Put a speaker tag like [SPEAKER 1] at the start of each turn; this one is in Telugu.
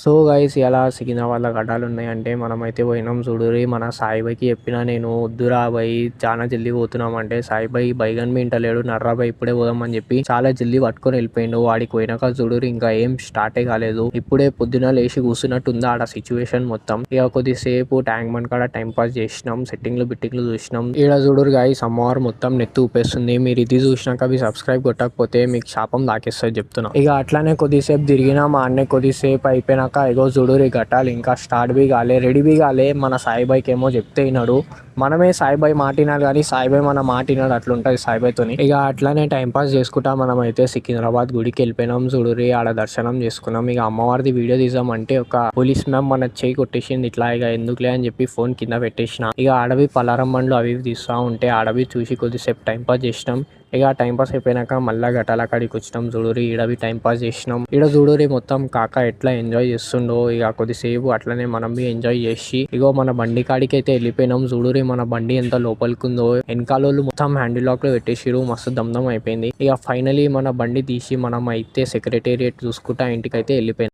[SPEAKER 1] సో గైస్ ఇలా సికింద్రాబాద్లో గడ్డాలు ఉన్నాయంటే మనమైతే పోయినాం చూడురి. మన సాయిబాయికి చెప్పిన నేను వద్దురా బాయ్ చాలా జల్దీ పోతున్నాం అంటే సాయిబాయి బైగన్ మీ ఇంటలేడు నర్రాబాయ్ ఇప్పుడే పోదామని చెప్పి చాలా జల్దీ పట్టుకొని వెళ్ళిపోయిండు. వాడికి పోయినాక చూడురి ఇంకా ఏం స్టార్టే కాలేదు. ఇప్పుడే పొద్దున లేచి కూర్చున్నట్టుంది ఆడ సిచ్యువేషన్ మొత్తం. ఇక కొద్దిసేపు ట్యాంక్ బండ్ కాడ టైం పాస్ చేసినాం, సెట్టింగ్లు బిట్టింగ్లు చూసినాం. ఈడ చూడురు గైస్ అమ్మవారు మొత్తం నెత్తి ఊపేస్తుంది. మీరు ఇది చూసినాక అవి సబ్స్క్రైబ్ కొట్టకపోతే మీకు శాపం దాకేస్తుంది చెప్తున్నా. ఇక అట్లానే కొద్దిసేపు తిరిగినా మా అన్న కొద్దిసేపు అయిపోయినాక ఇగో చూడురి గట్టాలు ఇంకా స్టార్ట్ బి కాలే, రెడీ బి కాలే. మన సాయిబాయికి ఏమో చెప్తే విన్నాడు, మనమే సాయిబాయి మాటినాడు కానీ సాయిబాయి మన మాటినాడు, అట్లుంటది సాయిబాయితోని. ఇక అట్లానే టైం పాస్ చేసుకుంటా మనం అయితే సికింద్రాబాద్ గుడికి వెళ్ళిపోయినాం చూడురి. ఆడ దర్శనం చేసుకున్నాం. ఇక అమ్మవారిది వీడియో తీసామంటే ఒక పోలీస్ మ్యామ్ మన చేయి కొట్టేసింది. ఇట్లా ఇక ఎందుకులే అని చెప్పి ఫోన్ కింద పెట్టేసిన. ఇక ఆడవి పలారం బండ్లు అవి తీస్తా ఉంటే ఆడవి చూసి కొద్దిసేపు టైం పాస్ చేసినాం. ఇక టైం పాస్ అయిపోయినాక మళ్ళా గటాల కాడికి వచ్చినాం చూడురి. ఈడవి టైం పాస్ చేసినాం. ఈడ చూడురి మొత్తం కాక ఎట్లా ఎంజాయ్ చేస్తుండో. ఇక కొద్దిసేపు అట్లనే మనం ఎంజాయ్ చేసి ఇగో మన బండి కాడికి అయితే వెళ్ళిపోయినాం చూడురి. మన బండి ఎంత లోపలికి ఉందో, వెనకాలోళ్ళు మొత్తం హ్యాండిల్ లాక్ లో పెట్టేసిరు, మస్తు దమ్దం అయిపోయింది. ఇక ఫైనలీ మన బండి తీసి మనం అయితే సెక్రటేరియట్ చూసుకుంటా ఇంటికి అయితే వెళ్ళిపోయినాం.